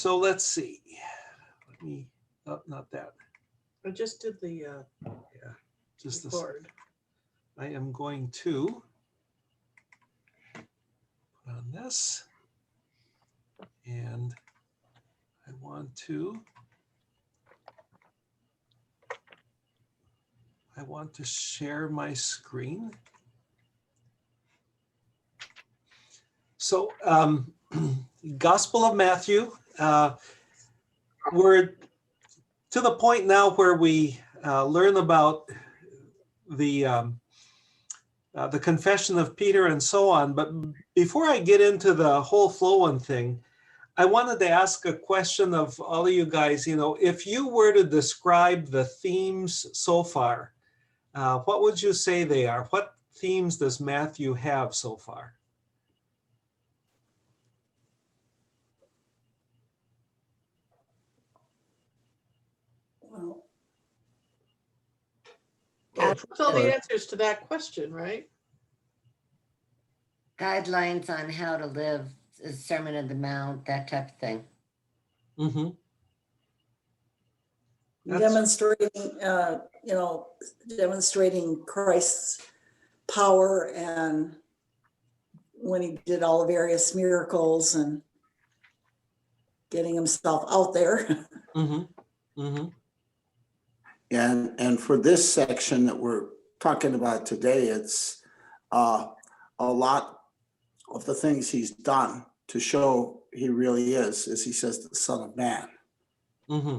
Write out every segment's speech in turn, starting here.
So let's see. Let me, oh, not that. I just did the Yeah, just this. record. I am going to put on this, and I want to share my screen. So, Gospel of Matthew. We're to the point now where we learn about the confession of Peter and so on. But before I get into the whole flowing thing, I wanted to ask a question of all of you guys. You know, if you were to describe the themes so far, what would you say they are? What themes does Matthew have so far? Well, that's all the answers to that question, right? Guidelines on how to live, the Sermon on the Mount, that type of thing. Mm-hmm. Demonstrating Christ's power, and when he did all the various miracles and getting himself out there. Mm-hmm. Mm-hmm. And for this section that we're talking about today, it's a lot of the things he's done to show he really is, as he says, the Son of Man. Mm-hmm.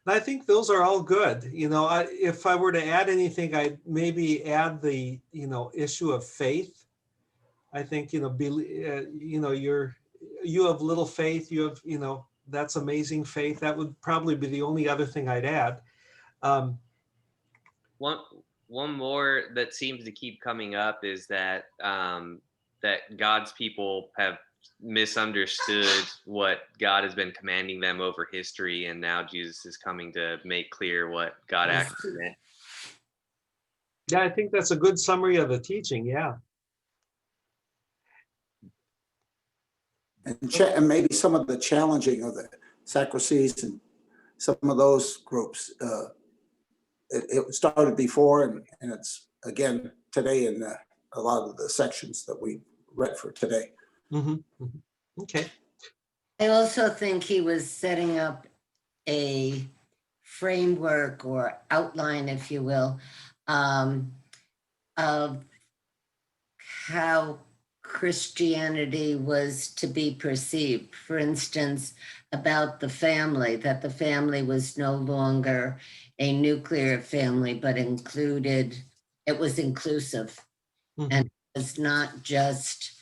I think those are all good. You know, if I were to add anything, I'd maybe add the, issue of faith. I think, you have little faith, you have, that's amazing faith. That would probably be the only other thing I'd add. One more that seems to keep coming up is that that God's people have misunderstood what God has been commanding them over history, and now Jesus is coming to make clear what God actually meant. Yeah, I think that's a good summary of the teaching. Yeah. And maybe some of the challenging of the Sadducees and some of those groups. It started before, and it's again today in a lot of the sections that we read for today. Mm-hmm. Mm-hmm. Okay. I also think he was setting up a framework or outline, if you will, of how Christianity was to be perceived. For instance, about the family, that the family was no longer a nuclear family, but it was inclusive. Mm-hmm. And it was not just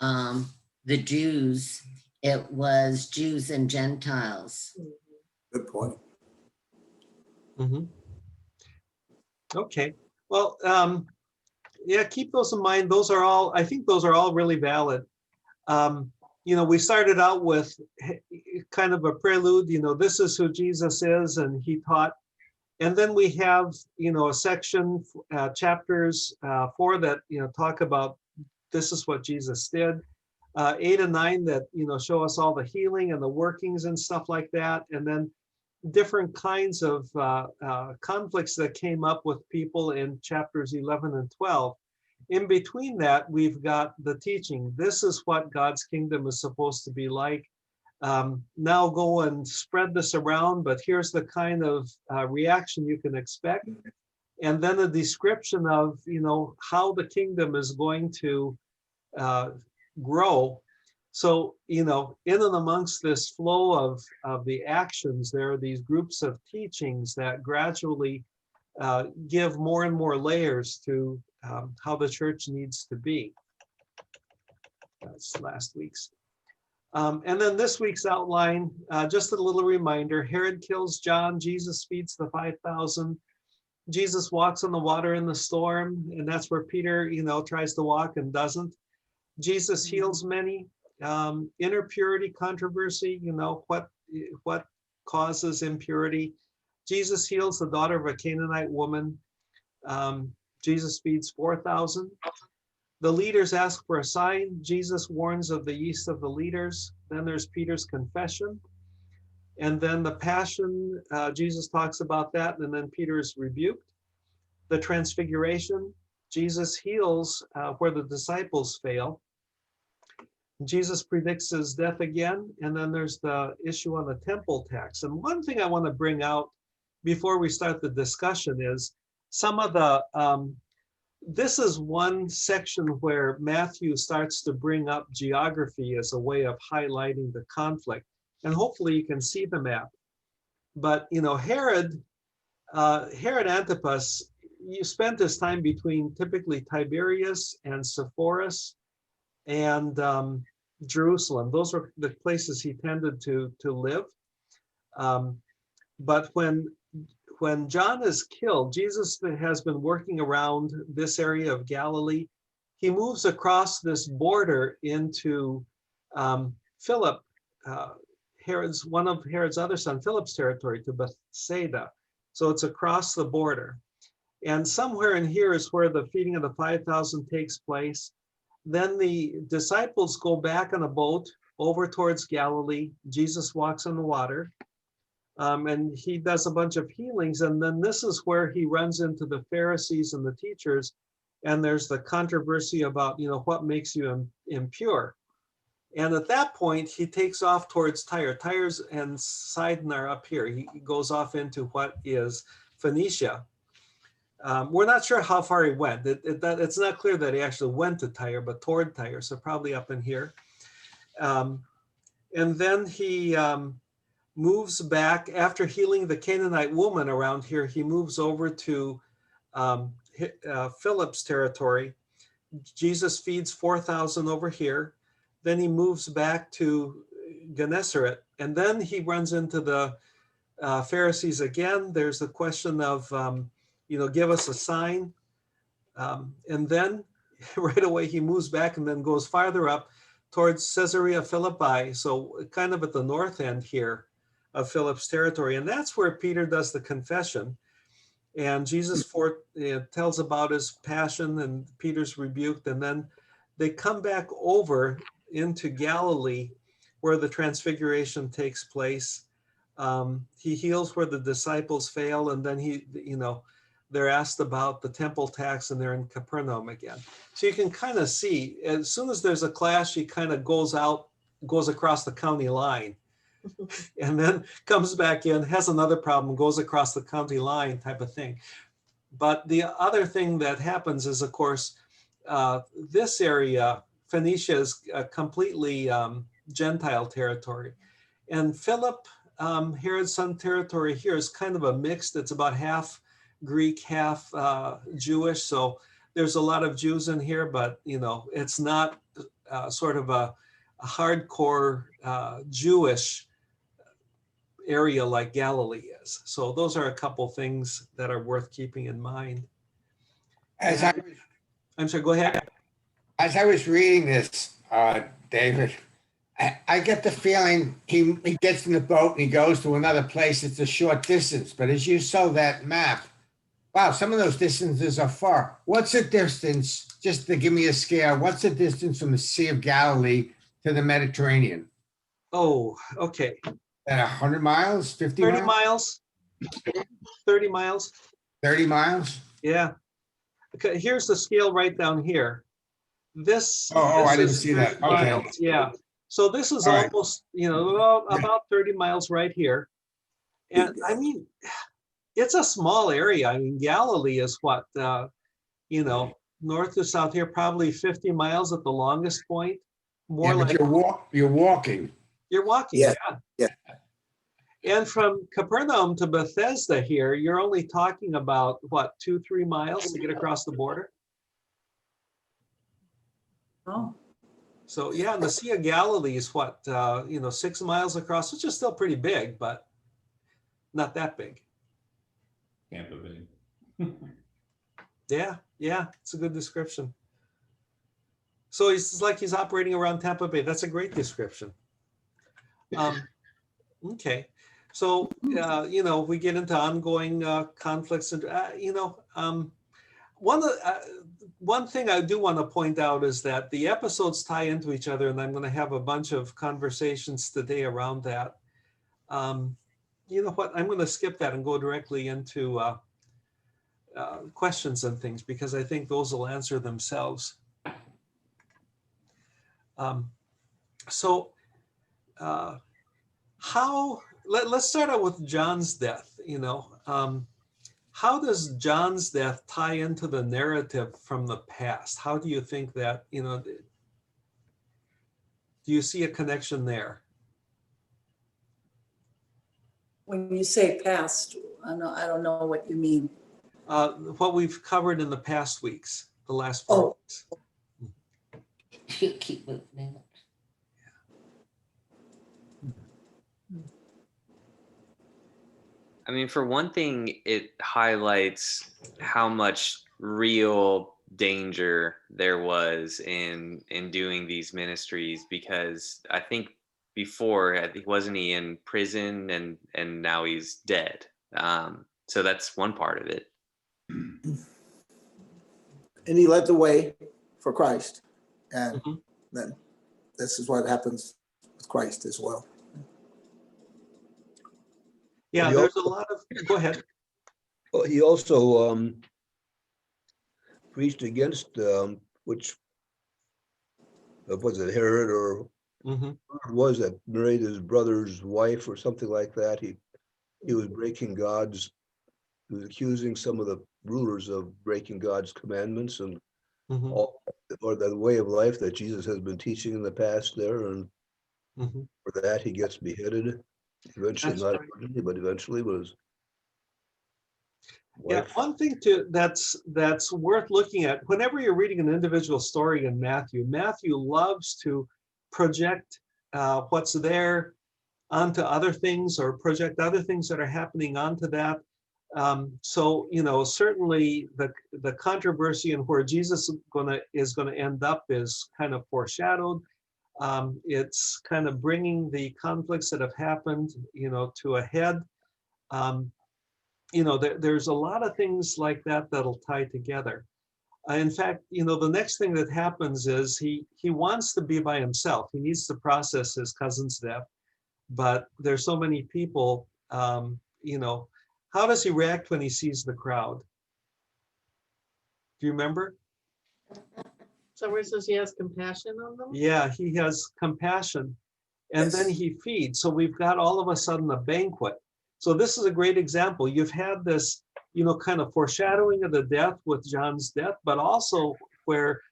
the Jews, it was Jews and Gentiles. Good point. Mm-hmm. Okay. Well, yeah, keep those in mind. I think those are all really valid. We started out with kind of a prelude, this is who Jesus is, and he taught. And then we have, a section, chapters 4 that, talk about this is what Jesus did. 8 and 9 that, show us all the healing and the workings and stuff like that. And then different kinds of conflicts that came up with people in chapters 11 and 12. In between that, we've got the teaching. This is what God's kingdom is supposed to be like. Now go and spread this around, but here's the kind of reaction you can expect. And then a description of, how the kingdom is going to grow. So, in and amongst this flow of the actions, there are these groups of teachings that gradually give more and more layers to how the church needs to be. That's last week's. And then this week's outline, just a little reminder: Herod kills John, Jesus feeds the 5,000, Jesus walks on the water in the storm, and that's where Peter, tries to walk and doesn't. Jesus heals many. Inner purity controversy, what causes impurity. Jesus heals the daughter of a Canaanite woman. Jesus feeds 4,000. The leaders ask for a sign. Jesus warns of the yeast of the leaders. Then there's Peter's confession. And then the passion, Jesus talks about that, and then Peter is rebuked. The transfiguration, Jesus heals where the disciples fail. Jesus predicts his death again, and then there's the issue on the temple tax. And one thing I want to bring out before we start the discussion is some of the, this is one section where Matthew starts to bring up geography as a way of highlighting the conflict. And hopefully you can see the map. But, you know, Herod Antipas, you spent his time between typically Tiberias and Sepphoris and Jerusalem. Those were the places he tended to live. But when John is killed, Jesus has been working around this area of Galilee. He moves across this border into Philip, one of Herod's other son, Philip's territory, to Bethsaida. So it's across the border. And somewhere in here is where the feeding of the 5,000 takes place. Then the disciples go back on a boat over towards Galilee. Jesus walks on the water, and he does a bunch of healings. And then this is where he runs into the Pharisees and the teachers. And there's the controversy about, you know, what makes you impure. And at that point, he takes off towards Tyre. Tyre's and Sidon are up here. He goes off into what is Phoenicia. We're not sure how far he went. It's not clear that he actually went to Tyre, but toward Tyre, so probably up in here. And then he moves back after healing the Canaanite woman around here. He moves over to Philip's territory. Jesus feeds 4,000 over here. Then he moves back to Gennesaret, and then he runs into the Pharisees again. There's the question of, you know, give us a sign. And then right away he moves back and then goes farther up towards Caesarea Philippi. So kind of at the north end here of Philip's territory. And that's where Peter does the confession. And Jesus tells about his passion, and Peter's rebuked. And then they come back over into Galilee where the transfiguration takes place. He heals where the disciples fail, and then they're asked about the temple tax, and they're in Capernaum again. So you can kind of see, as soon as there's a clash, he kind of goes across the county line, and then comes back in, has another problem, goes across the county line type of thing. But the other thing that happens is, of course, this area, Phoenicia, is completely Gentile territory. And Philip, Herod's son territory here, is kind of a mixed, it's about half Greek, half Jewish. So there's a lot of Jews in here, but, you know, it's not sort of a hardcore Jewish area like Galilee is. So those are a couple things that are worth keeping in mind. I'm sorry, go ahead. As I was reading this, David, I get the feeling he gets in the boat and he goes to another place. It's a short distance, but as you saw that map, wow, some of those distances are far. What's the distance, just to give me a scale, what's the distance from the Sea of Galilee to the Mediterranean? Oh, okay. At 100 miles, 50 30 miles? 30 miles. 30 miles? Yeah. Okay, here's the scale right down here. This. I didn't is see that. 30 Okay. miles. Yeah. So this is All right. almost, about 30 miles right here. And I mean, it's a small area. I mean, Galilee is what, north to south here, probably 50 miles at the longest point. More Yeah, but like you're walking. you're walking. Yeah. Yeah. And from Capernaum to Bethesda here, you're only talking about what, 2-3 miles to get across the border. Oh, So yeah, and the Sea of Galilee is what, 6 miles across, which is still pretty big, but not that big. Tampa Bay. Yeah, it's a good description. So it's like he's operating around Tampa Bay. That's a great description. Okay, so we get into ongoing conflicts, and One thing I do want to point out is that the episodes tie into each other, and I'm going to have a bunch of conversations today around that. You know what? I'm going to skip that and go directly into questions and things, because I think those will answer themselves. Let's start out with John's death. You know, how does John's death tie into the narrative from the past? How do you think that, you know, do you see a connection there? When you say past, I don't know what you mean. What we've covered in the past weeks, the last 4 weeks. You keep moving. I mean, for one thing, it highlights how much real danger there was in doing these ministries, because I think before, I think, wasn't he in prison, and now he's dead. So that's one part of it. And he led the way for Christ. And Mhm. then this is what happens with Christ as well. Yeah, Well, there's a lot of, go ahead. Well, he also preached against which was it Herod or Mhm. was that married his brother's wife or something like that? He was breaking God's. He was accusing some of the rulers of breaking God's commandments and Mhm. all, or the way of life that Jesus has been teaching in the past there, and Mhm. for that he gets beheaded. Eventually, That's not right. originally, but eventually was. Yeah, one thing that's worth looking at whenever you're reading an individual story in Matthew. Matthew loves to project what's there onto other things, or project other things that are happening onto that. So, you know, certainly the controversy and where Jesus is gonna end up is kind of foreshadowed. It's kind of bringing the conflicts that have happened, you know, to a head. You know, there's a lot of things like that that'll tie together. In fact, you know, the next thing that happens is he wants to be by himself. He needs to process his cousin's death, but there's so many people. You know, how does he react when he sees the crowd? Do you remember? So where it says he has compassion on them? Yeah, he has compassion, and then Yes. he feeds. So we've got all of a sudden a banquet. So this is a great example. You've had this, you know, kind of foreshadowing of the death with John's death, but also where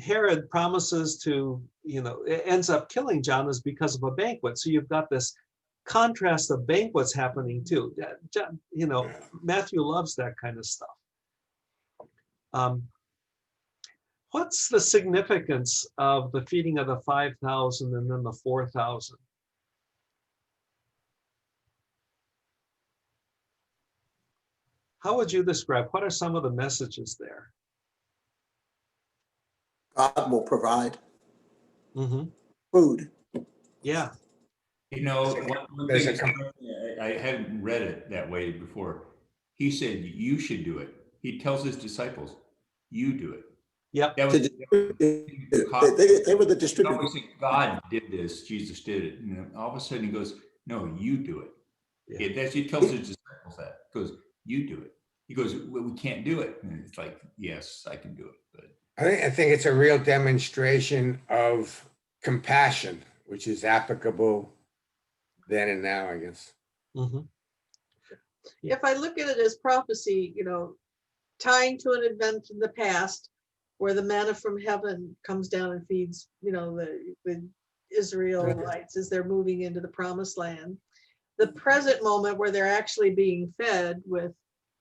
Herod promises to, you know, ends up killing John is because of a banquet. So you've got this contrast of banquets happening too. You know, Matthew loves that kind of stuff. What's the significance of the feeding of the 5,000 and then the 4,000? How would you describe, what are some of the messages there? God will provide Mm-hmm. food. Yeah. You know, one There's thing a com- I hadn't read it that way before. He said, you should do it. He tells his disciples, you do it. Yep. That To was, distribute. They were the you distributors. always think God did this, Jesus did it. And then all of a sudden he goes, no, you do it. Yeah. He tells his disciples that. He goes, you do it. He goes, well, we can't do it. And it's like, yes, I can do it. But I think it's a real demonstration of compassion, which is applicable then and now, I guess. Mm-hmm. If I look at it as prophecy, you know, tying to an event in the past where the manna from heaven comes down and feeds, you know, the Israelites as they're moving into the promised land. The present moment where they're actually being fed with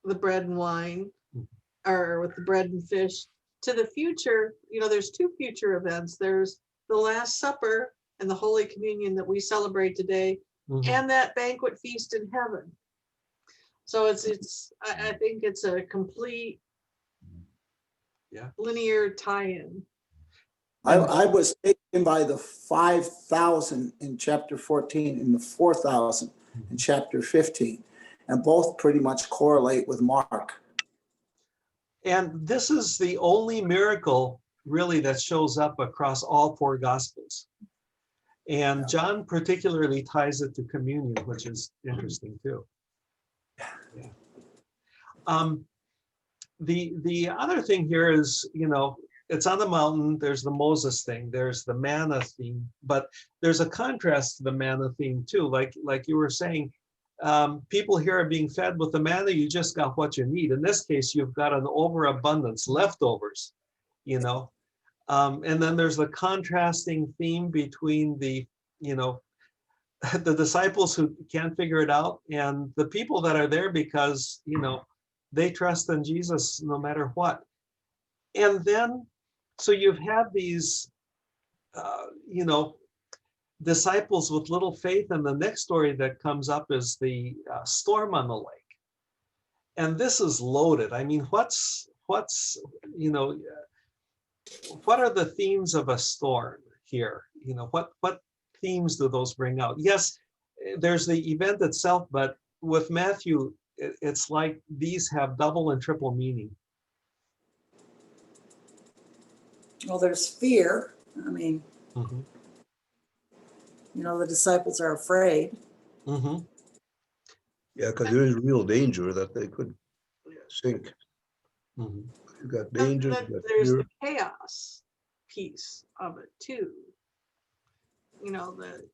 the bread and wine, or with the bread and fish. To the future, you know, there's two future events. There's the Last Supper and the Holy Communion that we celebrate today, Mm-hmm. and that banquet feast in heaven. So I think it's a complete linear tie-in. I was taken by the 5,000 in chapter 14 and the 4,000 in chapter 15, and both pretty much correlate with Mark. And this is the only miracle really that shows up across all four gospels. And John particularly ties it to communion, which is interesting too. Yeah. The other thing here is, it's on the mountain, there's the Moses thing, there's the manna theme, but there's a contrast to the manna theme too. Like you were saying, people here are being fed with the manna, you just got what you need. In this case, you've got an overabundance, leftovers, and then there's the contrasting theme between the, the disciples who can't figure it out and the people that are there because, they trust in Jesus no matter what. And then, so you've had these, disciples with little faith, and the next story that comes up is the storm on the lake. And this is loaded. I mean, what are the themes of a storm here? What themes do those bring out? Yes, there's the event itself, but with Matthew, it's like these have double and triple meaning. Well, there's fear. I mean, Mm-hmm. The disciples are afraid. Mm-hmm. Yeah, because there is real danger that they could sink. Mm-hmm. You got And danger. then You got there's fear. the chaos piece of it too. The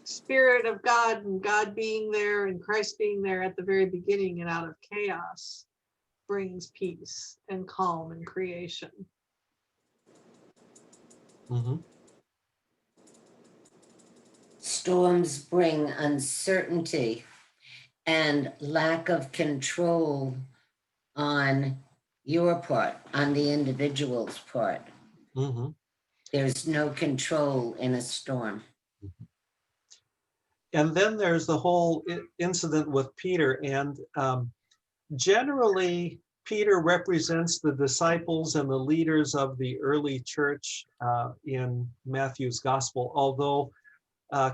Spirit of God and God being there and Christ being there at the very beginning, and out of chaos brings peace and calm and creation. Mm-hmm. Storms bring uncertainty and lack of control on your part, on the individual's part. Mm-hmm. There's no control in a storm. And then there's the whole incident with Peter, and generally Peter represents the disciples and the leaders of the early church in Matthew's gospel, although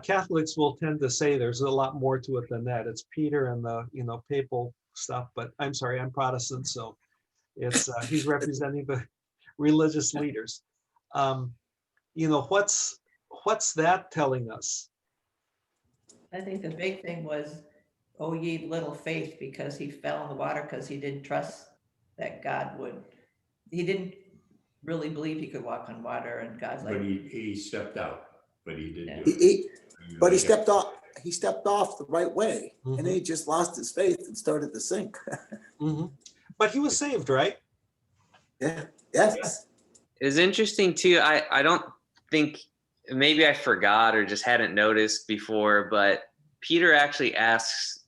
Catholics will tend to say there's a lot more to it than that. It's Peter and the papal stuff, but I'm sorry, I'm Protestant, so it's he's representing the religious leaders. What's that telling us? I think the big thing was, oh ye little faith, because he fell in the water because he didn't trust that God would. He didn't really believe he could walk on water, and God's like. But he stepped out, but he did Yeah. do it. But he stepped off the right way, and Mhm. then he just lost his faith and started to sink. Mm-hmm. But he was saved, right? Yeah, yes. It's interesting too. I don't think, maybe I forgot or just hadn't noticed before, but Peter actually asks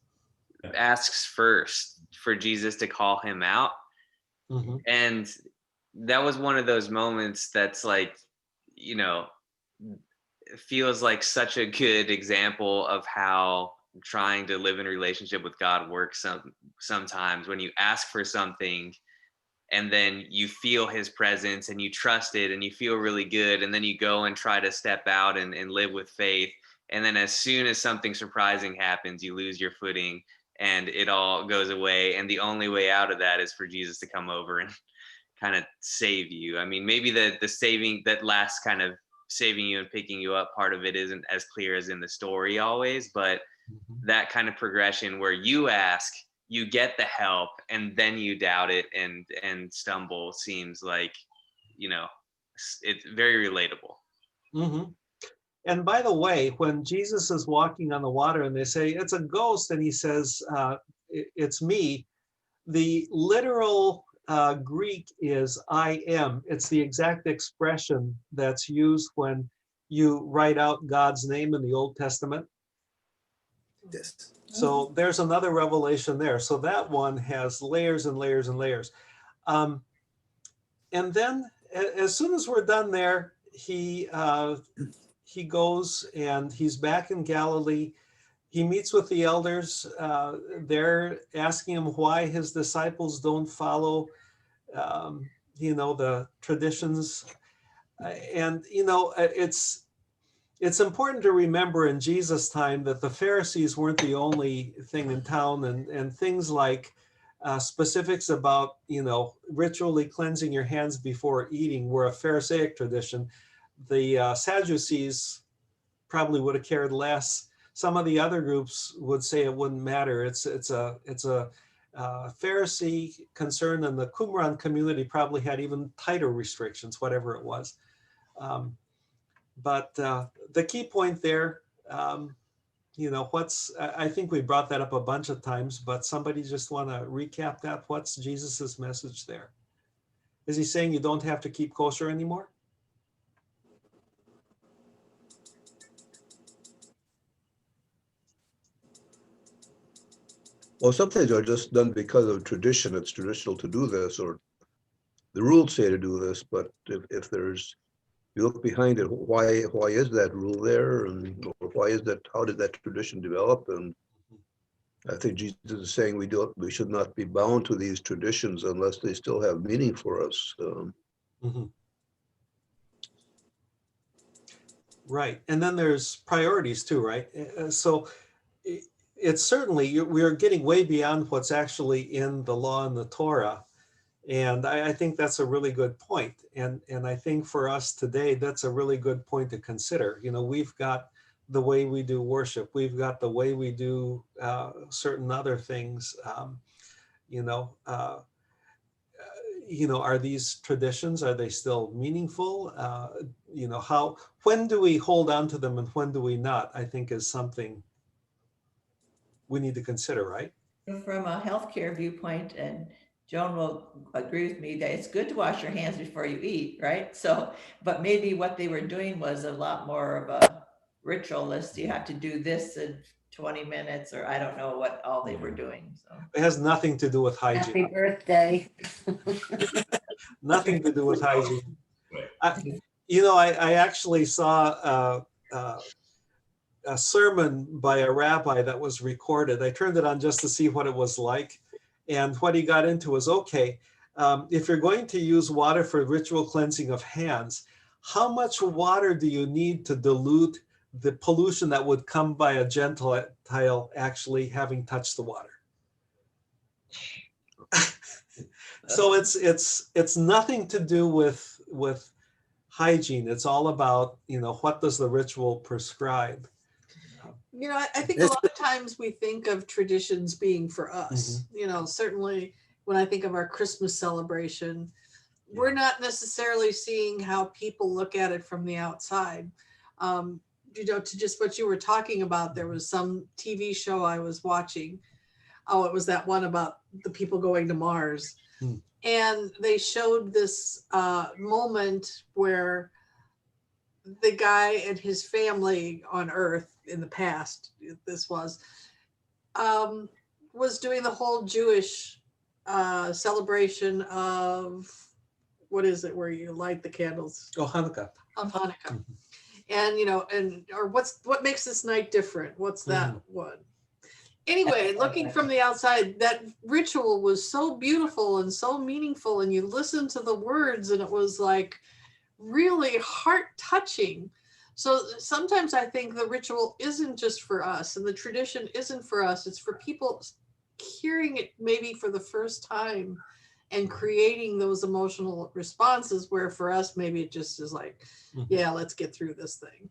first for Jesus to call him out. Mm-hmm. And that was one of those moments that's like, feels like such a good example of how trying to live in a relationship with God works sometimes, when you ask for something and then you feel his presence and you trust it and you feel really good, and then you go and try to step out and live with faith, and then as soon as something surprising happens, you lose your footing and it all goes away, and the only way out of that is for Jesus to come over and kind of save you. I mean, maybe the saving, that last kind of saving you and picking you up part of it isn't as clear as in the story always, but that kind of progression where you ask, you get the help, and then you doubt it and stumble seems like, it's very relatable. Mm-hmm. And by the way, when Jesus is walking on the water and they say it's a ghost, and he says, it's me, the literal Greek is I am. It's the exact expression that's used when you write out God's name in the Old Testament. Yes. So there's another revelation there. So that one has layers and layers and layers. And then as soon as we're done there, he goes and he's back in Galilee. He meets with the elders. They're asking him why his disciples don't follow, the traditions. And, it's important to remember in Jesus' time that the Pharisees weren't the only thing in town, and things like specifics about, ritually cleansing your hands before eating were a Pharisaic tradition. The Sadducees probably would have cared less. Some of the other groups would say it wouldn't matter. It's a Pharisee concern, and the Qumran community probably had even tighter restrictions, whatever it was. But the key point there, I think we brought that up a bunch of times, but somebody just want to recap that. What's Jesus's message there? Is he saying you don't have to keep kosher anymore? Well, some things are just done because of tradition. It's traditional to do this, or the rules say to do this. But if there's, you look behind it, why is that rule there, and or why is that? How did that tradition develop? And I think Jesus is saying we should not be bound to these traditions unless they still have meaning for us. Right, and then there's priorities too, right? So it's certainly, we are getting way beyond what's actually in the law and the Torah. And I think that's a really good point. And I think for us today, that's a really good point to consider. We've got the way we do worship. We've got the way we do certain other things. Are these traditions, are they still meaningful? When do we hold on to them and when do we not, I think is something we need to consider, right? From a healthcare viewpoint, and Joan will agree with me that it's good to wash your hands before you eat, right? So, but maybe what they were doing was a lot more of a ritualist. You have to do this in 20 minutes, or I don't know what all they were doing. So it has nothing to do with hygiene. Happy birthday. Nothing to do with hygiene. I actually saw a sermon by a rabbi that was recorded. I turned it on just to see what it was like. And what he got into was, okay, if you're going to use water for ritual cleansing of hands, how much water do you need to dilute the pollution that would come by a Gentile actually having touched the water? So it's nothing to do with hygiene. It's all about, what does the ritual prescribe? I think a lot of times we think of traditions being for us. Certainly when I think of our Christmas celebration, we're not necessarily seeing how people look at it from the outside. To just what you were talking about, there was some TV show I was watching. Oh, it was that one about the people going to Mars. And they showed this moment where the guy and his family on Earth in the past, this was doing the whole Jewish celebration of, what is it, where you light the candles? Oh, Hanukkah. Of Hanukkah. And or what makes this night different? What's that one? Anyway, looking from the outside, that ritual was so beautiful and so meaningful, and you listen to the words and it was like really heart touching. So sometimes I think the ritual isn't just for us and the tradition isn't for us. It's for people hearing it maybe for the first time and creating those emotional responses, where for us, maybe it just is like, yeah, let's get through this thing.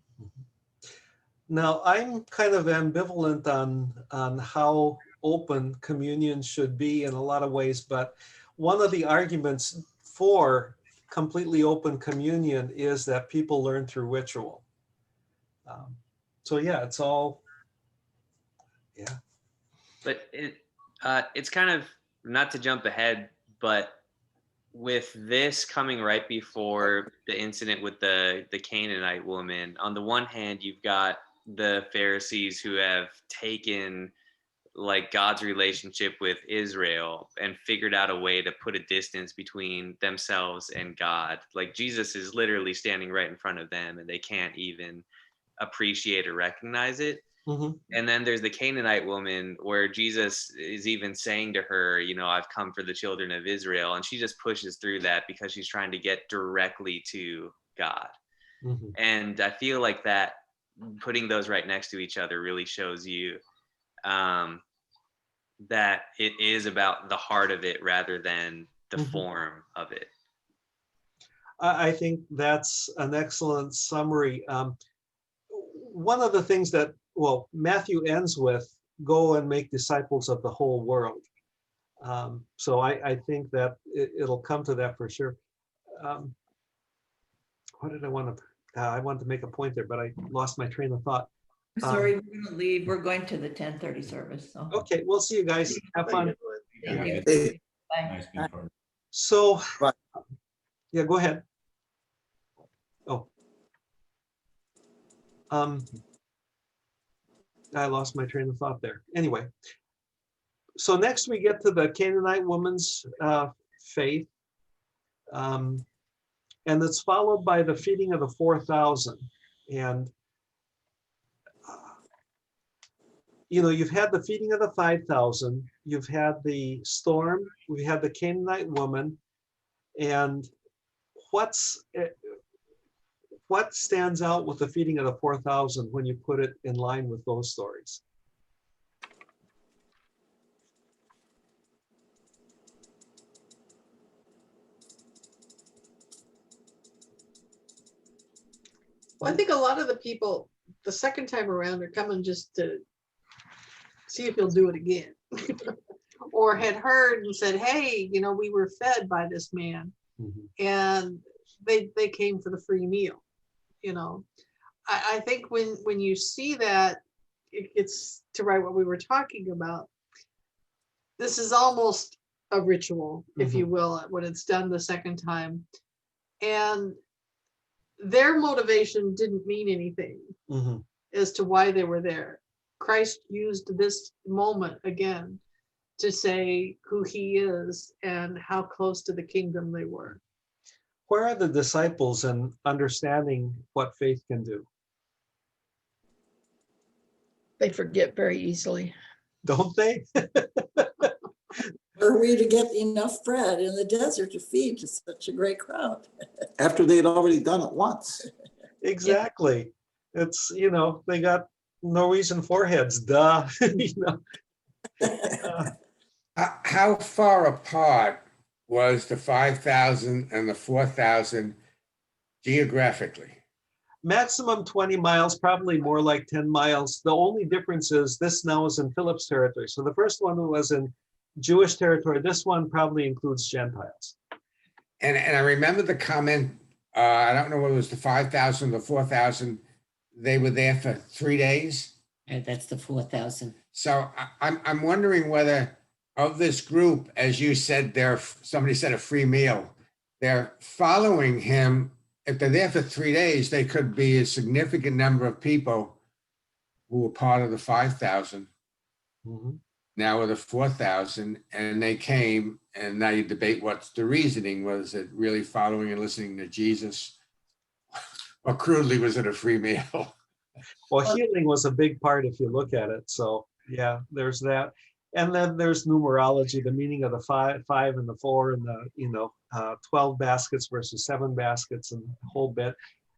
Now, I'm kind of ambivalent on how open communion should be in a lot of ways, but one of the arguments for completely open communion is that people learn through ritual. So yeah, it's all, yeah. But it's kind of, not to jump ahead, but with this coming right before the incident with the Canaanite woman, on the one hand, you've got the Pharisees who have taken like God's relationship with Israel and figured out a way to put a distance between themselves and God. Like Jesus is literally standing right in front of them and they can't even appreciate or recognize it. And then there's the Canaanite woman where Jesus is even saying to her, I've come for the children of Israel. And she just pushes through that because she's trying to get directly to God. And I feel like that, putting those right next to each other really shows you that it is about the heart of it rather than the Mhm. form of it. I think that's an excellent summary. One of the things that, well, Matthew ends with, go and make disciples of the whole world. So I think that it'll come to that for sure. What did I want to, I wanted to make a point there, but I lost my train of thought. Sorry, we're gonna leave. We're going to the 10:30 service, so. Okay, we'll see you guys. Have fun. Thank you. Hey, Bye. Nice being part of it. So, Right. yeah, go ahead. Oh. I lost my train of thought there. Anyway, so next we get to the Canaanite woman's faith. And it's followed by the feeding of the 4,000. And, you know, you've had the feeding of the 5,000, you've had the storm, we had the Canaanite woman, and what stands out with the feeding of the 4,000 when you put it in line with those stories? Well, I think a lot of the people, the second time around, are coming just to see if he'll do it again. Or had heard and said, hey, you know, we were fed by this man. Mhm. And they came for the free meal. You know, I think when you see that, it gets to right what we were talking about. This is almost a ritual, if you will, when it's done the second time. And their motivation didn't mean anything Mhm. as to why they were there. Christ used this moment again to say who he is and how close to the kingdom they were. Where are the disciples in understanding what faith can do? They forget very easily. Don't they? Were we to get enough bread in the desert to feed to such a great crowd? after they had already done it once. Exactly. It's, you know, they got Norwegian foreheads, duh. You know. How far apart was the 5,000 and the 4,000 geographically? Maximum 20 miles, probably more like 10 miles. The only difference is this now is in Philip's territory. So the first one was in Jewish territory. This one probably includes Gentiles. And I remember the comment, I don't know whether it was the 5,000 or 4,000, they were there for 3 days. That's the 4,000. So I'm wondering whether of this group, as you said, somebody said a free meal, they're following him. If they're there for 3 days, they could be a significant number of people who were part of the 5,000. Mm-hmm. Now with the 4,000, and they came, and now you debate what's the reasoning. Was it really following and listening to Jesus? Or crudely, was it a free meal? Well, healing was a big part if you look at it. So yeah, there's that. And then there's numerology, the meaning of the five and the 4 and the, 12 baskets versus 7 baskets and the whole bit.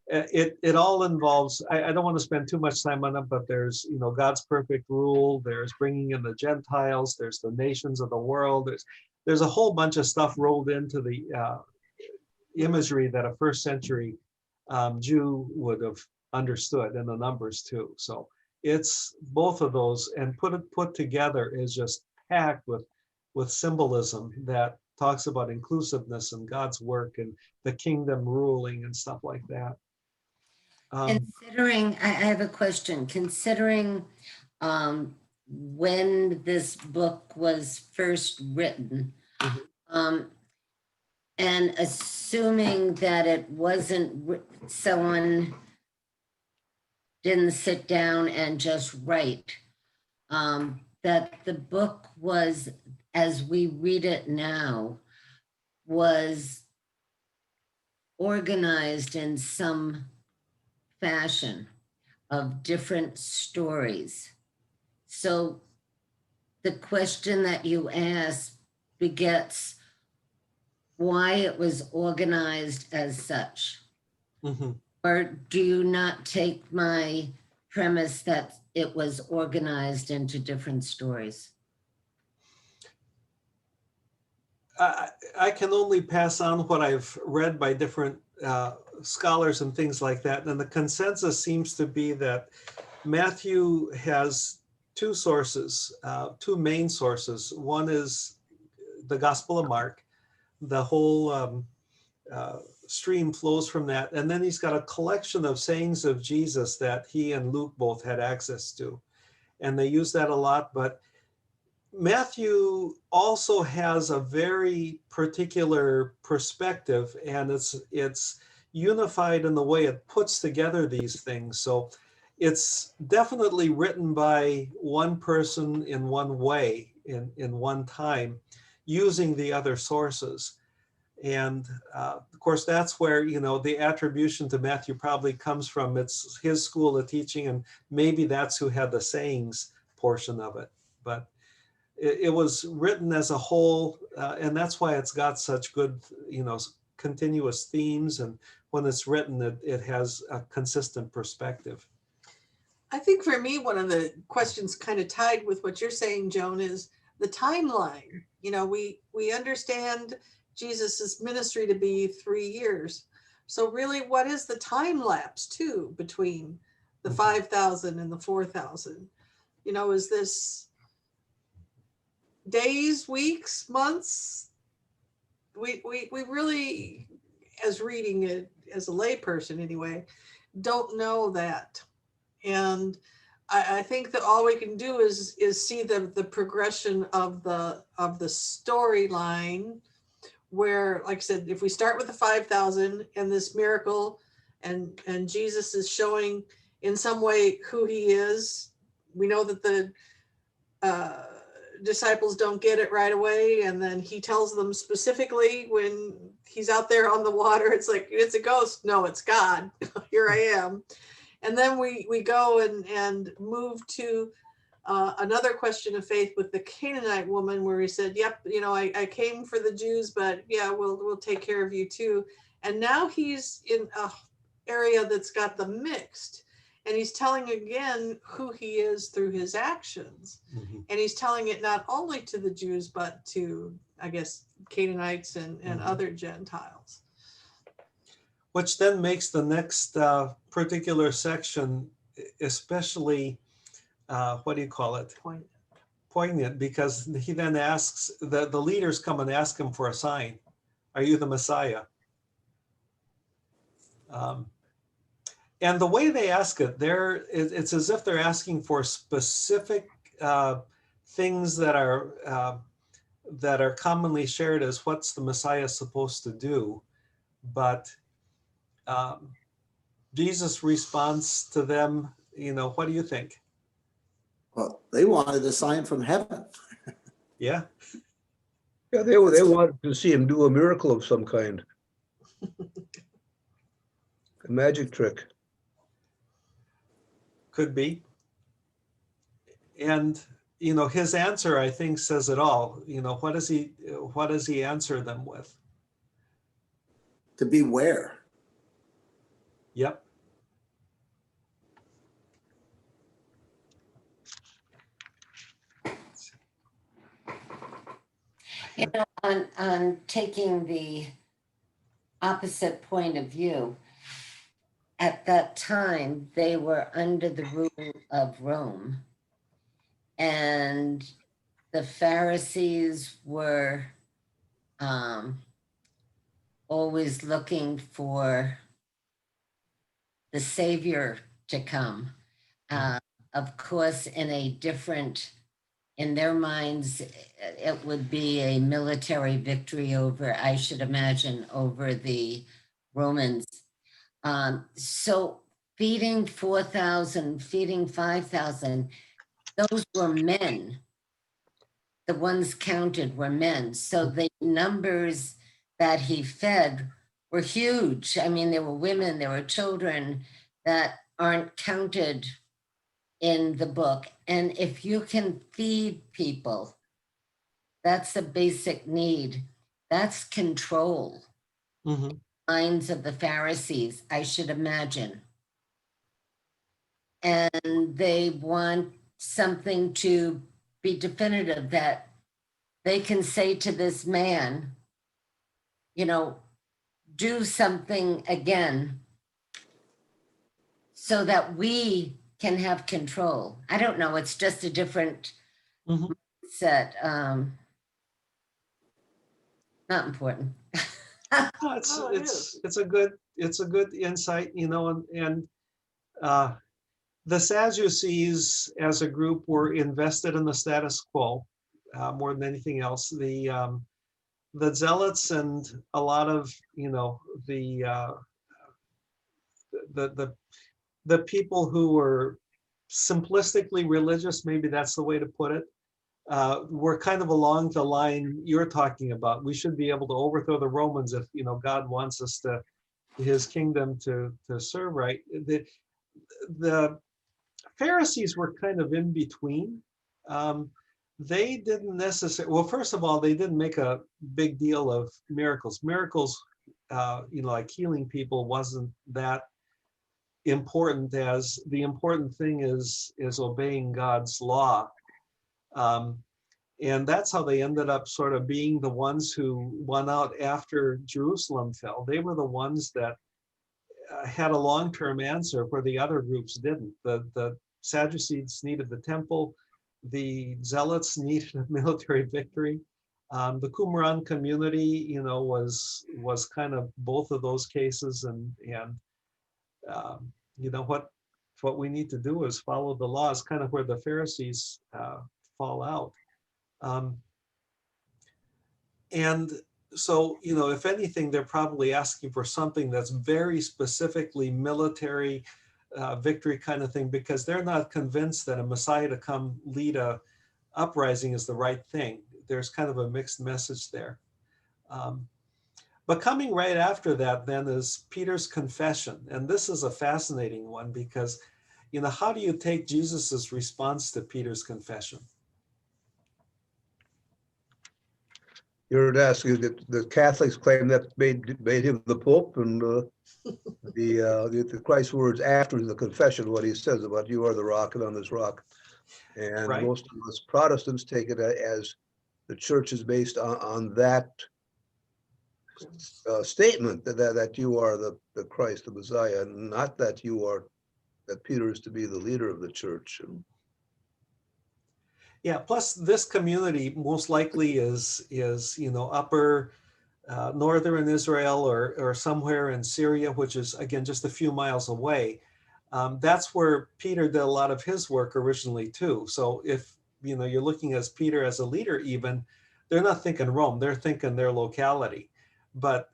It all involves, I don't want to spend too much time on it, but there's, God's perfect rule. There's bringing in the Gentiles. There's the nations of the world. There's a whole bunch of stuff rolled into the imagery that a first century Jew would have understood, and the numbers too. So it's both of those, and put together is just packed with symbolism that talks about inclusiveness and God's work and the kingdom ruling and stuff like that. Considering, I have a question. Considering when this book was first written, and assuming that it wasn't someone didn't sit down and just write, that the book was, as we read it now, was organized in some fashion of different stories. So the question that you asked begets why it was organized as such. Mm-hmm. Or do you not take my premise that it was organized into different stories? I can only pass on what I've read by different scholars and things like that. And the consensus seems to be that Matthew has two sources, two main sources. One is the Gospel of Mark. The whole stream flows from that. And then he's got a collection of sayings of Jesus that he and Luke both had access to. And they use that a lot, but Matthew also has a very particular perspective, and it's unified in the way it puts together these things. So it's definitely written by one person in one way, in one time, using the other sources. And of course, that's where, the attribution to Matthew probably comes from. It's his school of teaching, and maybe that's who had the sayings portion of it. But it was written as a whole, and that's why it's got such good, continuous themes. And when it's written, it has a consistent perspective. I think for me, one of the questions kind of tied with what you're saying, Joan, is the timeline. We understand Jesus's ministry to be 3 years. So really, what is the time lapse too between the 5,000 and the 4,000? Is this days, weeks, months? We really, as reading it as a layperson anyway, don't know that. And I think that all we can do is see the progression of the storyline, where, like I said, if we start with the 5,000 and this miracle, and Jesus is showing in some way who he is. We know that the disciples don't get it right away, and then he tells them specifically when he's out there on the water, it's like, it's a ghost. No, it's God. Here I am. And then we go and move to another question of faith with the Canaanite woman, where he said, yep, I came for the Jews, but yeah, we'll take care of you too. And now he's in a area that's got the mixed, and he's telling again who he is through his actions. Mm-hmm. And he's telling it not only to the Jews, but to, I guess, Canaanites and other Gentiles. Which then makes the next particular section especially, what do you call it? Poignant, because he then asks, the leaders come and ask him for a sign. Are you the Messiah? And the way they ask it, it's as if they're asking for specific things that are commonly shared as what's the Messiah supposed to do. But Jesus' response to them, what do you think? Well, they wanted a sign from heaven. Yeah. Yeah, they wanted to see him do a miracle of some kind. A magic trick. Could be. And, his answer, I think, says it all. What does he answer them with? To beware. Yep. On taking the opposite point of view, at that time, they were under the rule of Rome, and the Pharisees were always looking for the Savior to come. Of course, in their minds, it would be a military victory over, I should imagine, over the Romans. So feeding 4,000, feeding 5,000, those were men. The ones counted were men. So the numbers that he fed were huge. I mean, there were women, there were children that aren't counted in the book. And if you can feed people, that's a basic need. That's control. Mm-hmm. Minds of the Pharisees, I should imagine. And they want something to be definitive, that they can say to this man do something again so that we can have control. I don't know, it's just a different Mhm. set. Not important. No, Oh, it is. it's a good insight, and the Sadducees as a group were invested in the status quo more than anything else. The Zealots and a lot of the the the people who were simplistically religious, maybe that's the way to put it, were kind of along the line you're talking about. We should be able to overthrow the Romans if God wants us to his kingdom to serve right. The Pharisees were kind of in between. They didn't necessarily, well, first of all, they didn't make a big deal of miracles. Miracles, like healing people wasn't that important, as the important thing is obeying God's law. And that's how they ended up sort of being the ones who won out after Jerusalem fell. They were the ones that had a long-term answer where the other groups didn't. The Sadducees needed the temple. The Zealots needed a military victory. The Qumran community, was kind of both of those cases, and what we need to do is follow the laws, kind of where the Pharisees fall out. And so, if anything, they're probably asking for something that's very specifically military victory kind of thing, because they're not convinced that a Messiah to come lead a uprising is the right thing. There's kind of a mixed message there. But coming right after that then is Peter's confession. And this is a fascinating one because, how do you take Jesus's response to Peter's confession? You're asking that the Catholics claim that made him the Pope, and the Christ's words after the confession, what he says about "you are the rock, and on this rock," and Right. most of us Protestants take it as the church is based on that statement that you are the Christ, the Messiah, not that that Peter is to be the leader of the church. Yeah, plus this community most likely is upper northern Israel or somewhere in Syria, which is again just a few miles away. That's where Peter did a lot of his work originally too. So if you're looking as Peter as a leader, even they're not thinking Rome, they're thinking their locality. But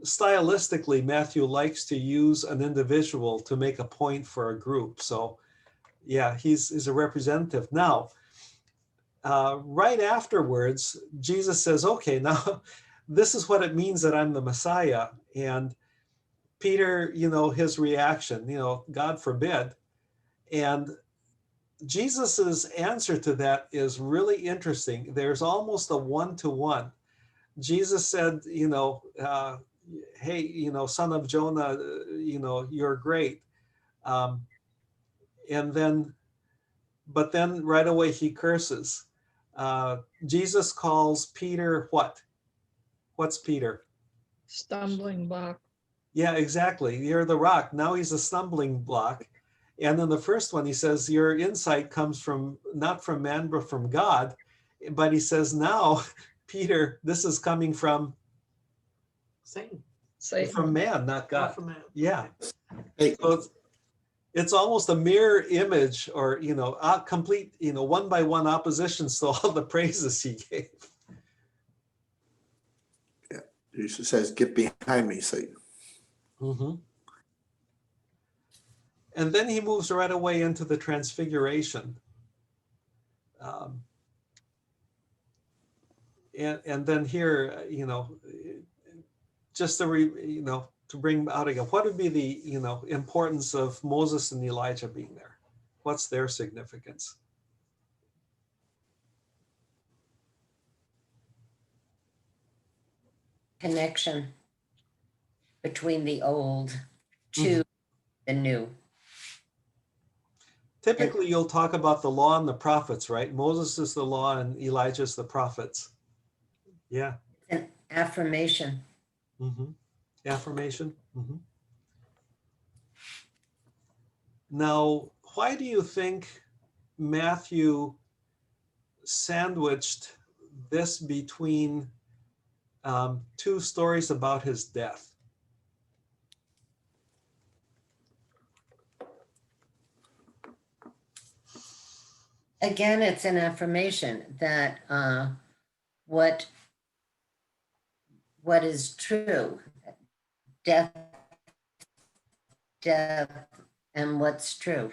stylistically, Matthew likes to use an individual to make a point for a group. So yeah, he's a representative. Now, right afterwards, Jesus says, okay, now this is what it means that I'm the Messiah. And Peter, his reaction, God forbid. And Jesus's answer to that is really interesting. There's almost a one-to-one. Jesus said, hey, son of Jonah, you're great. But then right away he curses. Jesus calls Peter what? What's Peter? Stumbling block. Yeah, exactly. You're the rock. Now he's a stumbling block. And then the first one, he says, your insight comes not from man, but from God. But he says, now, Peter, this is coming from Satan. from man, not God. From man. Yeah. Hey, So it's almost a mirror image, or complete, one by one oppositions to all the praises he gave. yeah, Jesus says, "Get behind me, Satan." Mm-hmm. And then he moves right away into the transfiguration. And then here, just to to bring out again, what would be the importance of Moses and Elijah being there? What's their significance? Connection between the old to the new. Typically, you'll talk about the law and the prophets, right? Moses is the law and Elijah is the prophets. Yeah. Affirmation. Affirmation. Now, why do you think Matthew sandwiched this between two stories about his death? Again, it's an affirmation that what is true, death, and what's true.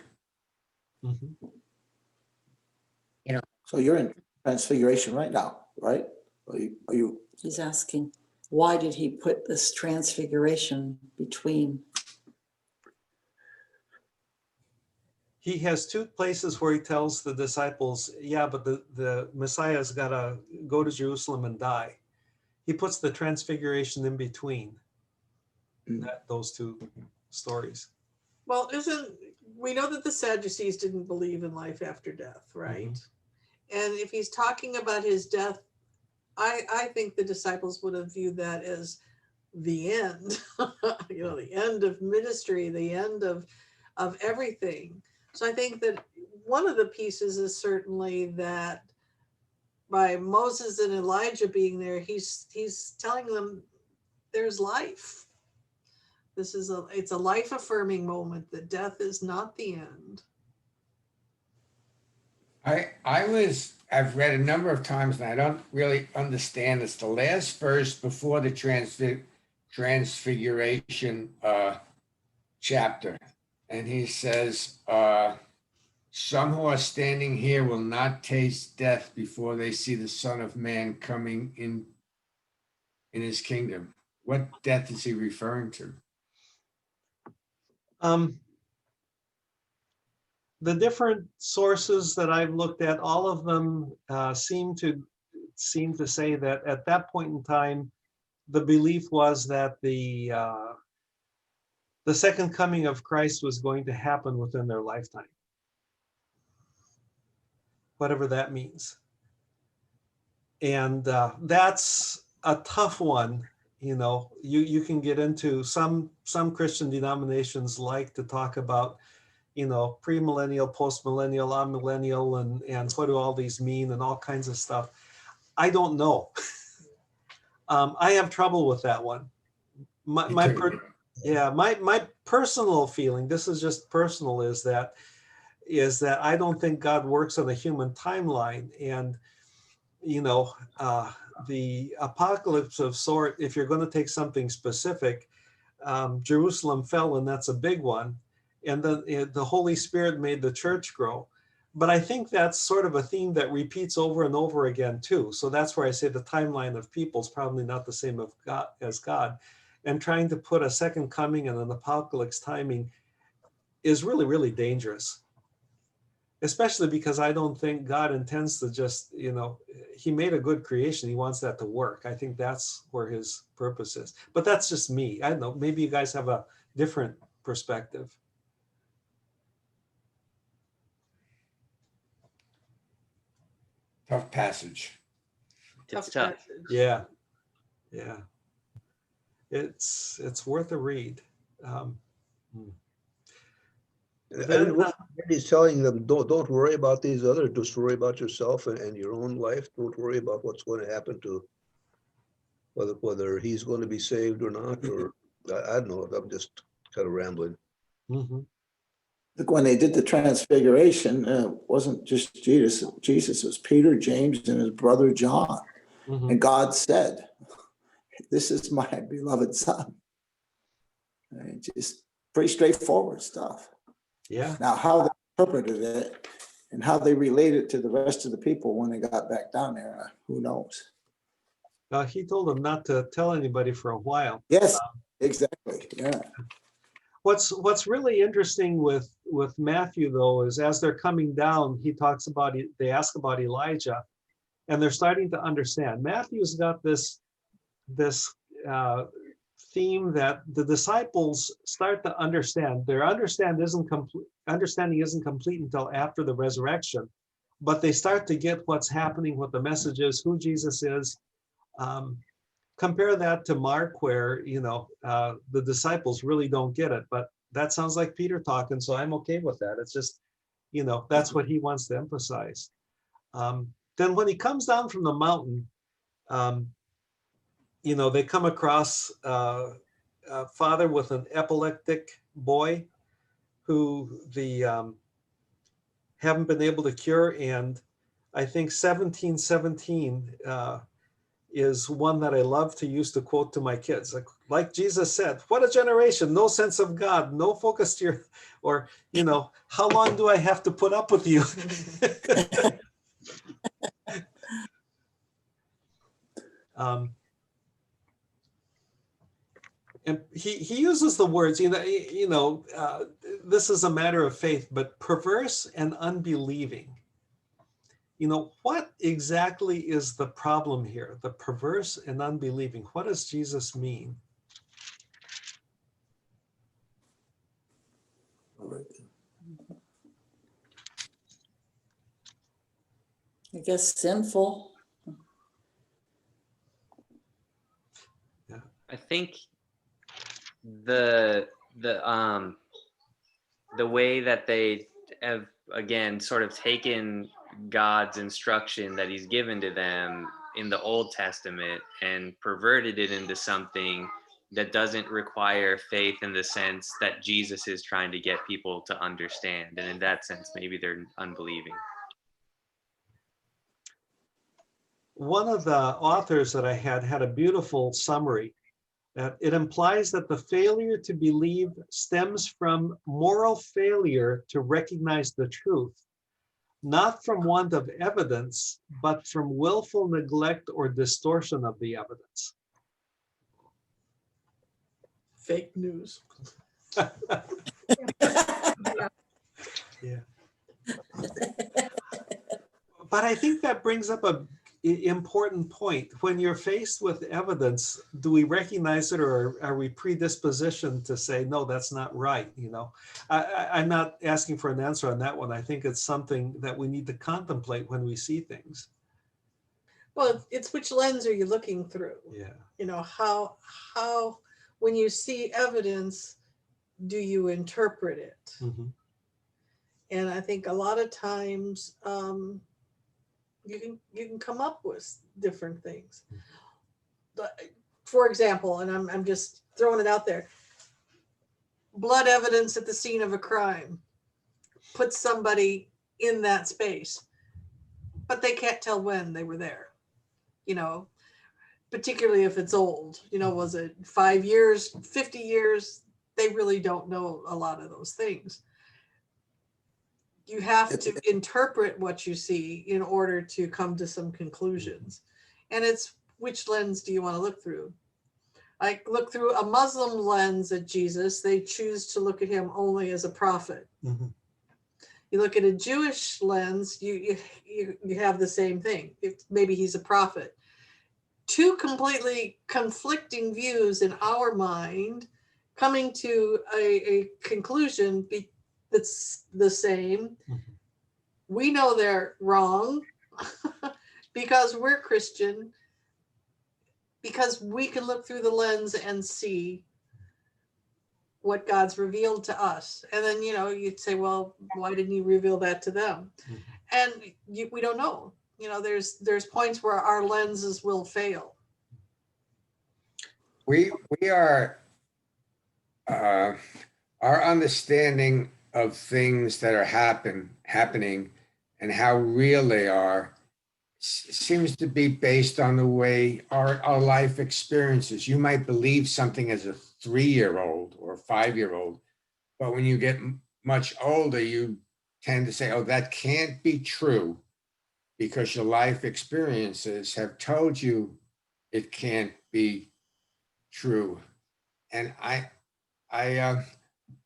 So you're in transfiguration right now, right? Are you? He's asking, why did he put this transfiguration between? He has two places where he tells the disciples, yeah, but the Messiah's got to go to Jerusalem and die. He puts the transfiguration in between those two stories. Well, we know that the Sadducees didn't believe in life after death, right? And if he's talking about his death, I think the disciples would have viewed that as the end, the end of ministry, the end of everything. So I think that one of the pieces is certainly that by Moses and Elijah being there, he's telling them there's life. It's a life affirming moment that death is not the end. I've read a number of times and I don't really understand. It's the last verse before the transfiguration chapter. And he says, some who are standing here will not taste death before they see the Son of Man coming in his kingdom. What death is he referring to? The different sources that I've looked at, all of them seem to say that at that point in time, the belief was that the second coming of Christ was going to happen within their lifetime, whatever that means. And that's a tough one. You can get into some Christian denominations like to talk about, premillennial, postmillennial, amillennial, and what do all these mean and all kinds of stuff. I don't know. I have trouble with that one. My personal feeling, this is just personal, is that I don't think God works on a human timeline. And, the apocalypse of sort, if you're going to take something specific, Jerusalem fell, and that's a big one. And then the Holy Spirit made the church grow. But I think that's sort of a theme that repeats over and over again too. So that's where I say the timeline of people is probably not the same as God. And trying to put a second coming and an apocalypse timing is really, really dangerous. Especially because I don't think God intends to just, he made a good creation. He wants that to work. I think that's where his purpose is. But that's just me. I don't know. Maybe you guys have a different perspective. Tough passage. It's tough. Yeah. It's worth a read. He's telling them, don't worry about these others, just worry about yourself and your own life. Don't worry about what's going to happen to whether he's going to be saved or not, or I don't know. I'm just kind of rambling. Look, when they did the transfiguration, it wasn't just Jesus. Jesus was Peter, James, and his brother John. And God said, "This is my beloved son." And just pretty straightforward stuff. Yeah. Now, how they interpreted it and how they related to the rest of the people when they got back down there, who knows? He told them not to tell anybody for a while. Yes, exactly. Yeah. What's really interesting with Matthew, though, is as they're coming down, they ask about Elijah, and they're starting to understand. Matthew's got this theme that the disciples start to understand. Their understanding isn't complete until after the resurrection, but they start to get what's happening, what the message is, who Jesus is. compare that to Mark, where, you know, the disciples really don't get it, but that sounds like Peter talking, so I'm okay with that. It's just, you know, that's what he wants to emphasize. Then when he comes down from the mountain, you know, they come across a father with an epileptic boy who the haven't been able to cure. And I think 1717 is one that I love to use to quote to my kids. Like Jesus said, what a generation, no sense of God, no focus to your, or, you know, how long do I have to put up with you? And he uses the words, this is a matter of faith, but perverse and unbelieving. You know, what exactly is the problem here? The perverse and unbelieving. What does Jesus mean? I guess sinful. I think the way that they have, again, sort of taken God's instruction that he's given to them in the Old Testament and perverted it into something that doesn't require faith in the sense that Jesus is trying to get people to understand. And in that sense, maybe they're unbelieving. One of the authors that I had a beautiful summary that it implies that the failure to believe stems from moral failure to recognize the truth, not from want of evidence, but from willful neglect or distortion of the evidence. Fake news. Yeah. But I think that brings up a important point. When you're faced with evidence, do we recognize it, or are we predispositioned to say, no, that's not right? You know, I'm not asking for an answer on that one. I think it's something that we need to contemplate when we see things. Well, it's which lens are you looking through? Yeah. You know, how when you see evidence, do you interpret it? Mm-hmm. And I think a lot of times you can come up with different things. For example, and I'm just throwing it out there, blood evidence at the scene of a crime puts somebody in that space, but they can't tell when they were there. You know, particularly if it's old, you know, was it 5 years, 50 years? They really don't know a lot of those things. You have to interpret what you see in order to come to some conclusions. And it's which lens do you want to look through? I look through a Muslim lens at Jesus. They choose to look at him only as a prophet. Mm-hmm. You look at a Jewish lens, you have the same thing. Maybe he's a prophet. Two completely conflicting views in our mind coming to a conclusion that's the same. Mm-hmm. We know they're wrong because we're Christian, because we can look through the lens and see what God's revealed to us. And then, you know, you'd say, well, why didn't you reveal that to them? Mm-hmm. And we don't know. You know, there's points where our lenses will fail. We are, our understanding of things that are happening and how real they are seems to be based on the way our life experiences. You might believe something as a 3-year-old or 5-year-old, but when you get much older, you tend to say, oh, that can't be true because your life experiences have told you it can't be true. And I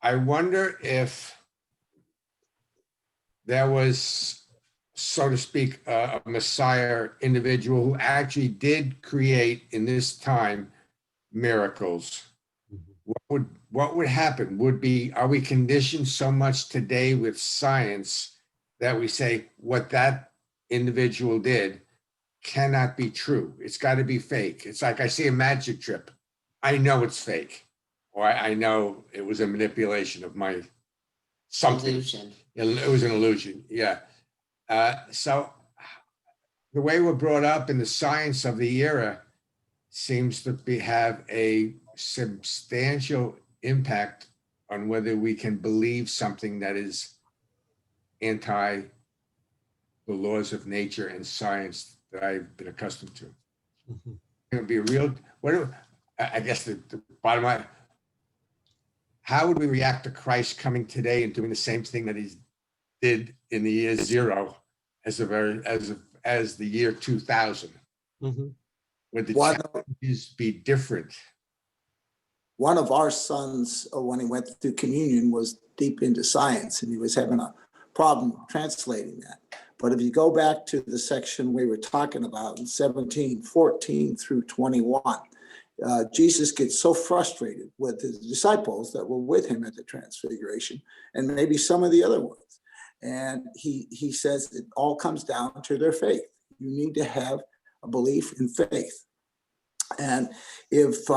wonder if there was, so to speak, a Messiah individual who actually did create in this time miracles. Mm-hmm. What would happen? Are we conditioned so much today with science that we say what that individual did cannot be true. It's got to be fake. It's like I see a magic trip. I know it's fake, or I know it was a manipulation of my something. Illusion. It was an illusion. Yeah. So the way we're brought up in the science of the era seems to have a substantial impact on whether we can believe something that is anti the laws of nature and science that I've been accustomed to. Mhm. It would be a real, I guess the bottom line, how would we react to Christ coming today and doing the same thing that he did in the year 0 as the year 2000? Mhm. Would the One, challenges be different? one of our sons, when he went through communion, was deep into science and he was having a problem translating that. But if you go back to the section we were talking about in 17:14 through 21, Jesus gets so frustrated with his disciples that were with him at the transfiguration, and maybe some of the other ones. And he says it all comes down to their faith. You need to have a belief in faith. And if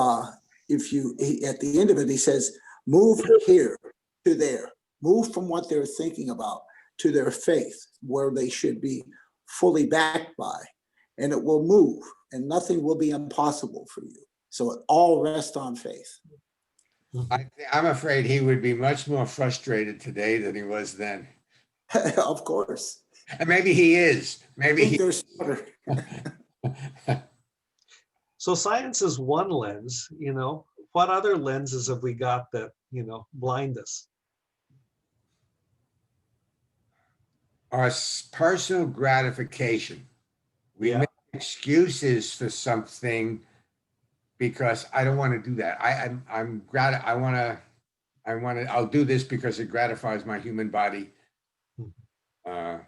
you, at the end of it, he says, move here to there, move from what they're thinking about to their faith, where they should be fully backed by, and it will move, and nothing will be impossible for you. So it all rests on faith. I'm afraid he would be much more frustrated today than he was then. Of course. And maybe he is. I Maybe think he. they're smarter. So science is one lens, what other lenses have we got that, blind us? Our personal gratification. We Yeah. make excuses for something because I don't want to do that. I'll do this because it gratifies my human body. That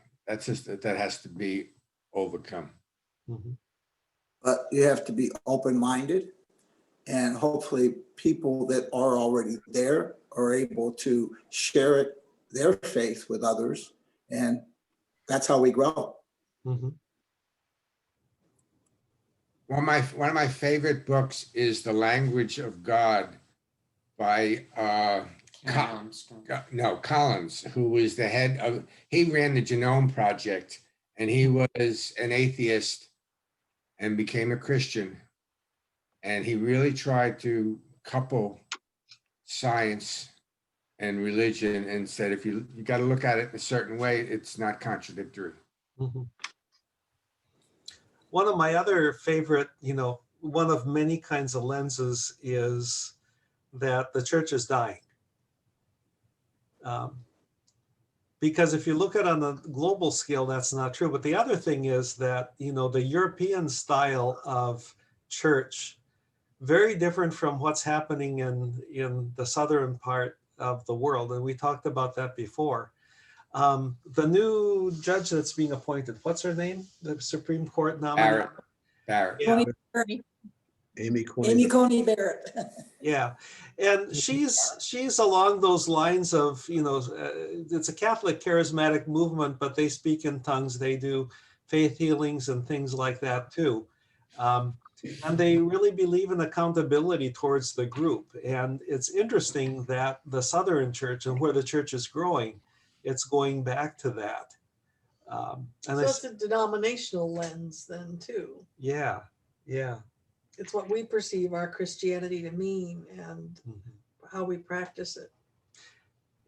has to be overcome. Mhm. But you have to be open-minded, and hopefully people that are already there are able to share their faith with others, and that's how we grow. Mhm. One of my favorite books is The Language of God by Collins, who was the head of, he ran the Genome Project, and he was an atheist and became a Christian. And he really tried to couple science and religion and said, if you got to look at it in a certain way, it's not contradictory. Mhm. One of my other favorite, one of many kinds of lenses is that the church is dying. Because if you look at it on the global scale, that's not true. But the other thing is that, the European style of church, very different from what's happening in the southern part of the world. And we talked about that before. The new judge that's being appointed, what's her name? The Supreme Court nominee? Barrett. Yeah. Amy Coney Barrett. Yeah, and she's along those lines of, it's a Catholic charismatic movement, but they speak in tongues, they do faith healings and things like that too. And they really believe in accountability towards the group. And it's interesting that the Southern Church and where the church is growing, it's going back to that. So it's a denominational lens then too. Yeah. It's what we perceive our Christianity to mean and how we practice it.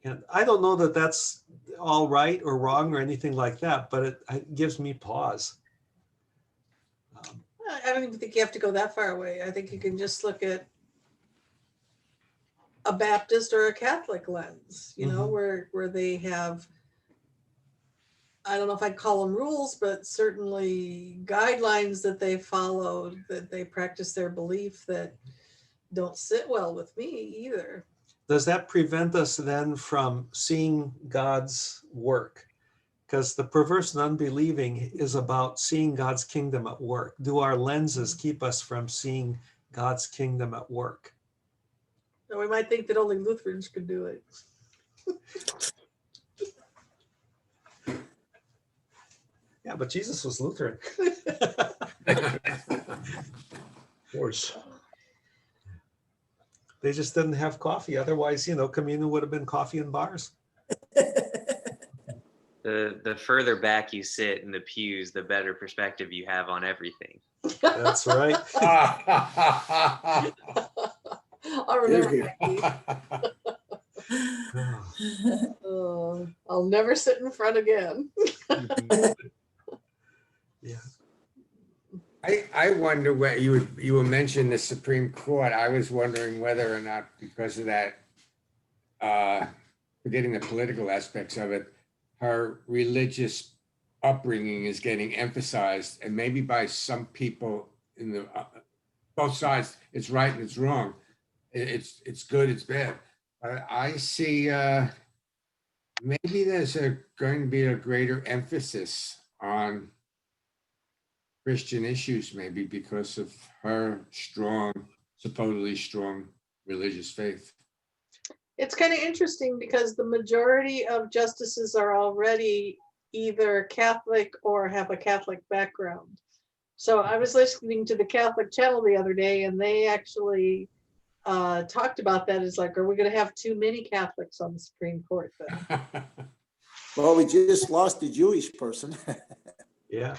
And I don't know that that's all right or wrong or anything like that, but it gives me pause. I don't even think you have to go that far away. I think you can just look at a Baptist or a Catholic lens, where they have, I don't know if I'd call them rules, but certainly guidelines that they followed, that they practice their belief that don't sit well with me either. Does that prevent us then from seeing God's work? Because the perverse and unbelieving is about seeing God's kingdom at work. Do our lenses keep us from seeing God's kingdom at work? Now, we might think that only Lutherans could do it. Yeah, but Jesus was Lutheran. course. They just didn't have coffee. Otherwise, communion would have been coffee in bars. The further back you sit in the pews, the better perspective you have on everything. That's right. I remember. Here, Oh, I'll never sit in front again. Yeah. I wonder what you were mentioning the Supreme Court. I was wondering whether or not because of that, forgetting the political aspects of it, her religious upbringing is getting emphasized, and maybe by some people in the both sides, it's right and it's wrong. It's good, it's bad. But I see maybe there's going to be a greater emphasis on Christian issues, maybe because of her supposedly strong religious faith. It's kind of interesting because the majority of justices are already either Catholic or have a Catholic background. So I was listening to the Catholic channel the other day, and they actually talked about that. It's like, are we going to have too many Catholics on the Supreme Court then? well, we just lost a Jewish person. Yeah.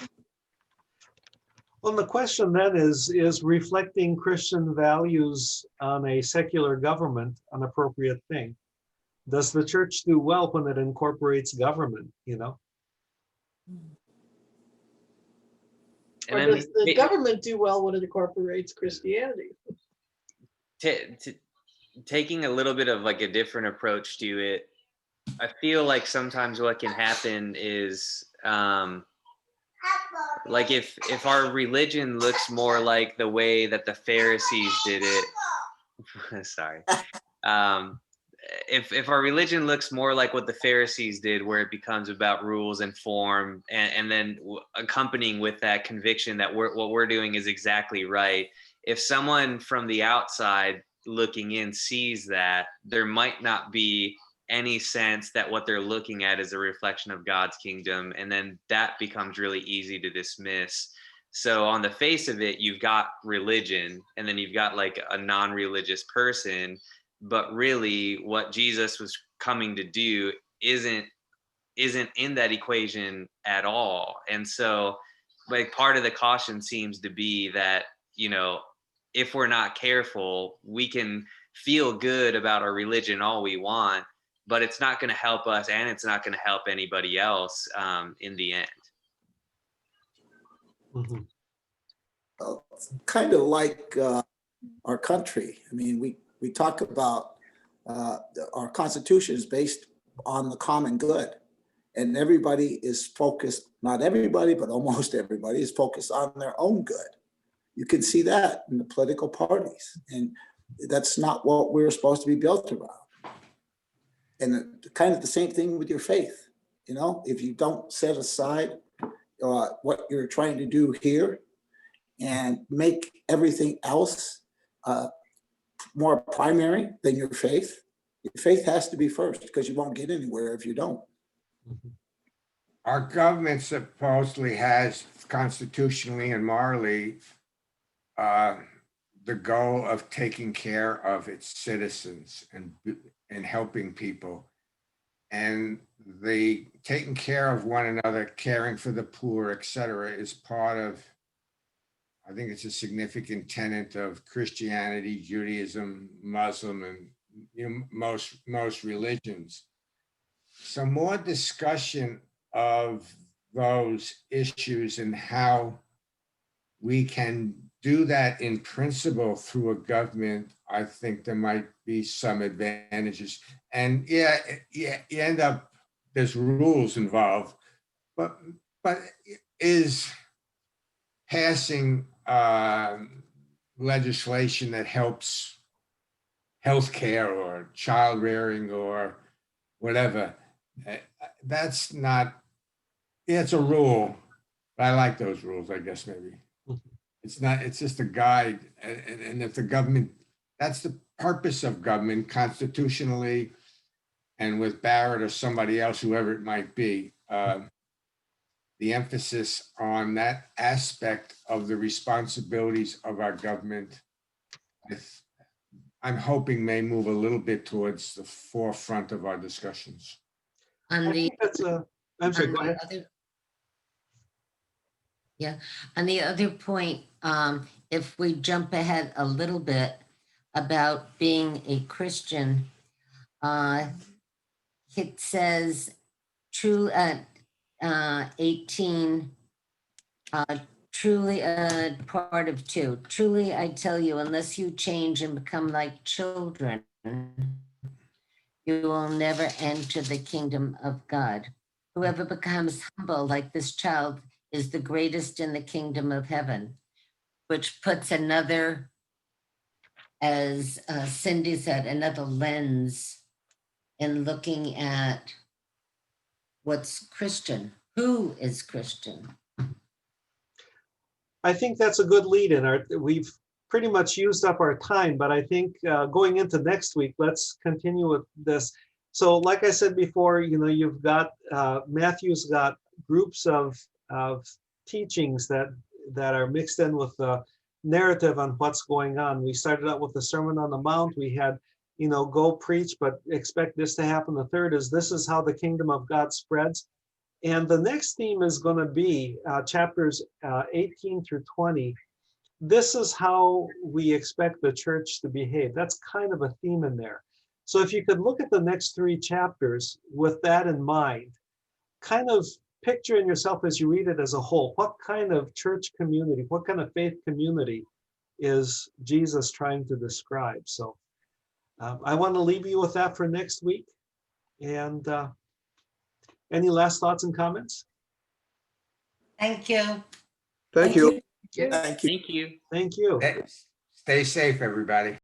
Well, the question then is reflecting Christian values on a secular government an appropriate thing? Does the church do well when it incorporates government, And Or then does the government do well when it incorporates Christianity? taking a little bit of like a different approach to it, I feel like sometimes what can happen is like if our religion looks more like the way that the Pharisees did it, sorry. If our religion looks more like what the Pharisees did, where it becomes about rules and form, and then accompanying with that conviction that what we're doing is exactly right. If someone from the outside looking in sees that, there might not be any sense that what they're looking at is a reflection of God's kingdom, and then that becomes really easy to dismiss. So on the face of it, you've got religion, and then you've got like a non-religious person, but really what Jesus was coming to do isn't in that equation at all. And so like part of the caution seems to be that, if we're not careful, we can feel good about our religion all we want, but it's not going to help us, and it's not going to help anybody else in the end. Mm-hmm. Well, it's kind of like our country. I mean, we talk about our Constitution is based on the common good, and everybody is focused, not everybody, but almost everybody is focused on their own good. You can see that in the political parties, and that's not what we're supposed to be built around. And kind of the same thing with your faith. If you don't set aside what you're trying to do here and make everything else more primary than your faith has to be first, because you won't get anywhere if you don't. Our government supposedly has constitutionally and morally the goal of taking care of its citizens and helping people. And the taking care of one another, caring for the poor, et cetera, is part of, I think it's a significant tenet of Christianity, Judaism, Muslim, and most religions. Some more discussion of those issues and how we can do that in principle through a government. I think there might be some advantages. And you end up, there's rules involved, but is passing legislation that helps healthcare or child rearing or whatever, that's not, it's a rule, but I like those rules, I guess, maybe. It's just a guide. And if the government, that's the purpose of government constitutionally, and with Barrett or somebody else, whoever it might be, the emphasis on that aspect of the responsibilities of our government, I'm hoping may move a little bit towards the forefront of our discussions. On I the think that's a, I'm sorry, on go the ahead. other- Yeah, on the other point, if we jump ahead a little bit about being a Christian, it says true at 18, truly part of 2. Truly, I tell you, unless you change and become like children, you will never enter the kingdom of God. Whoever becomes humble like this child is the greatest in the kingdom of heaven, which puts another, as Cindy said, another lens in looking at what's Christian, who is Christian. I think that's a good lead in. We've pretty much used up our time, but I think going into next week, let's continue with this. So like I said before, you've got, Matthew's got groups of teachings that are mixed in with the narrative on what's going on. We started out with the Sermon on the Mount. We had, go preach, but expect this to happen. The third is, this is how the kingdom of God spreads. And the next theme is going to be chapters 18 through 20. This is how we expect the church to behave. That's kind of a theme in there. So if you could look at the next 3 chapters with that in mind, kind of picture in yourself as you read it as a whole, what kind of church community, what kind of faith community is Jesus trying to describe? So I want to leave you with that for next week. And any last thoughts and comments? Thank you. Thank you. Thank you. Thank you. Thank you. Stay safe, everybody.